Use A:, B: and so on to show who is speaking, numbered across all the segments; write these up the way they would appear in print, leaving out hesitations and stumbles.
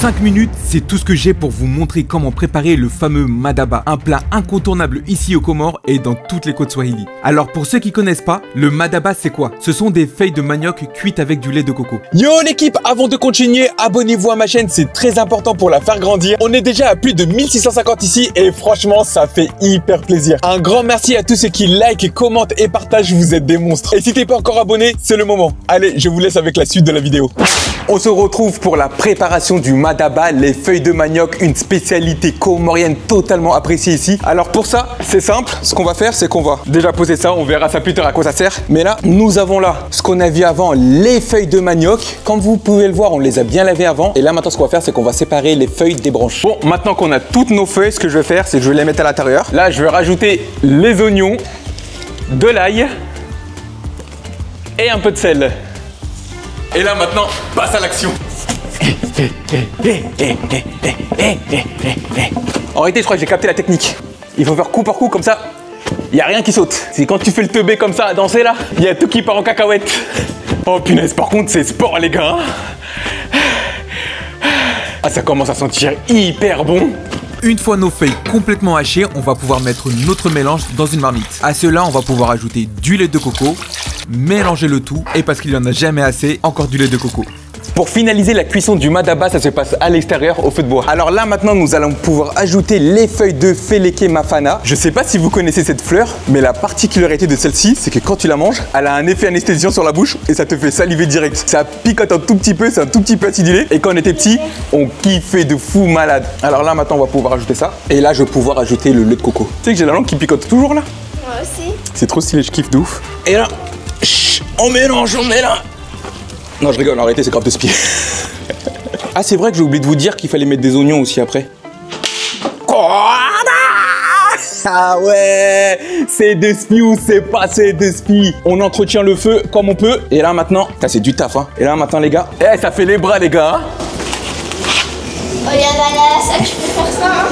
A: 5 minutes, c'est tout ce que j'ai pour vous montrer comment préparer le fameux madaba, un plat incontournable ici aux Comores et dans toutes les côtes Swahili. Alors pour ceux qui connaissent pas, le madaba c'est quoi? Ce sont des feuilles de manioc cuites avec du lait de coco.
B: Yo l'équipe, avant de continuer, abonnez-vous à ma chaîne, c'est très important pour la faire grandir. On est déjà à plus de 1650 ici et franchement ça fait hyper plaisir. Un grand merci à tous ceux qui like, commentent et partagent, vous êtes des monstres. Et si t'es pas encore abonné, c'est le moment. Allez, je vous laisse avec la suite de la vidéo. On se retrouve pour la préparation du madaba, les feuilles de manioc, une spécialité comorienne totalement appréciée ici. Alors pour ça, c'est simple, ce qu'on va faire, c'est qu'on va déjà poser ça, on verra ça plus tard à quoi ça sert. Mais là, nous avons là ce qu'on a vu avant, les feuilles de manioc. Comme vous pouvez le voir, on les a bien lavées avant. Et là maintenant, ce qu'on va faire, c'est qu'on va séparer les feuilles des branches. Bon, maintenant qu'on a toutes nos feuilles, ce que je vais faire, c'est que je vais les mettre à l'intérieur. Là, je vais rajouter les oignons, de l'ail et un peu de sel. Et là maintenant, passe à l'action. En réalité, je crois que j'ai capté la technique. Il faut faire coup par coup comme ça. Il n'y a rien qui saute. C'est quand tu fais le teubé comme ça à danser là, il y a tout qui part en cacahuète. Oh punaise, par contre, c'est sport les gars. Ah, ça commence à sentir hyper bon.
A: Une fois nos feuilles complètement hachées, on va pouvoir mettre notre mélange dans une marmite. À cela, on va pouvoir ajouter du lait de coco, mélanger le tout et parce qu'il n'y en a jamais assez, encore du lait de coco.
B: Pour finaliser la cuisson du madaba, ça se passe à l'extérieur au feu de bois. Alors là maintenant, nous allons pouvoir ajouter les feuilles de Feleke Mafana. Je sais pas si vous connaissez cette fleur, mais la particularité de celle-ci, c'est que quand tu la manges, elle a un effet anesthésiant sur la bouche et ça te fait saliver direct. Ça picote un tout petit peu, c'est un tout petit peu acidulé. Et quand on était petit, on kiffait de fou malade. Alors là maintenant, on va pouvoir ajouter ça. Et là, je vais pouvoir ajouter le lait de coco. Tu sais que j'ai la langue qui picote toujours là?
C: Moi aussi.
B: C'est trop stylé, je kiffe de ouf. Et là, on mélange, on mélange. Non, je rigole, en réalité, c'est grave de spier. Ah, c'est vrai que j'ai oublié de vous dire qu'il fallait mettre des oignons aussi après. Ah ouais, c'est de spi ou c'est pas c'est de spi. On entretient le feu comme on peut. Et là maintenant, ça c'est du taf hein. Et là maintenant les gars, ça fait les bras les gars.
C: Regarde à la salle, je peux faire ça. Hein.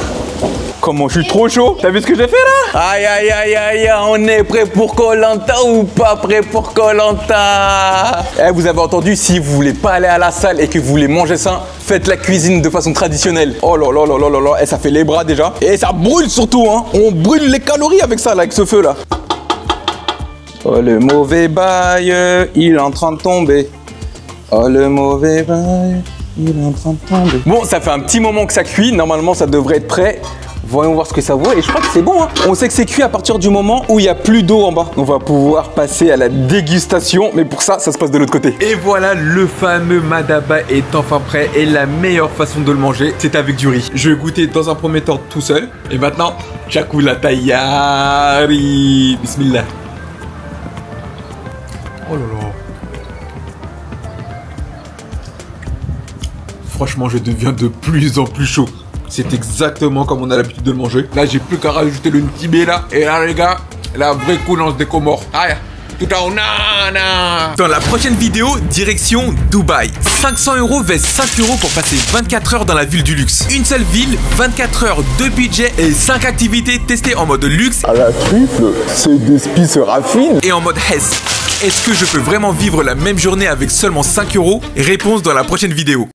B: Comment je suis trop chaud. T'as vu ce que j'ai fait là? Aïe aïe aïe aïe, on est prêt pour Koh Lanta ou pas prêt pour Koh Lanta? Vous avez entendu, si vous voulez pas aller à la salle et que vous voulez manger sain, faites la cuisine de façon traditionnelle. Oh là là là là là là, et ça fait les bras déjà. Et ça brûle surtout hein. On brûle les calories avec ça là, avec ce feu là. Oh le mauvais bail, il est en train de tomber. Oh le mauvais bail, il est en train de tomber. Bon, ça fait un petit moment que ça cuit, normalement ça devrait être prêt. Voyons voir ce que ça vaut et je crois que c'est bon hein. On sait que c'est cuit à partir du moment où il n'y a plus d'eau en bas. On va pouvoir passer à la dégustation, mais pour ça, ça se passe de l'autre côté.
A: Et voilà, le fameux madaba est enfin prêt et la meilleure façon de le manger, c'est avec du riz. Je vais goûter dans un premier temps tout seul. Et maintenant, Chakula Tayari. Bismillah. Oh là là. Franchement, je deviens de plus en plus chaud. C'est exactement comme on a l'habitude de le manger. Là, j'ai plus qu'à rajouter le ntibé là. Et là, les gars, la vraie coulance des Comores. Aïe, tout en nana. Dans la prochaine vidéo, direction Dubaï. 500 € vs 5 € pour passer 24 heures dans la ville du luxe. Une seule ville, 24 heures de budget et 5 activités testées en mode luxe.
B: À la triple, c'est des spies se raffinent.
A: Et en mode Hess. Est-ce que je peux vraiment vivre la même journée avec seulement 5 €? Réponse dans la prochaine vidéo.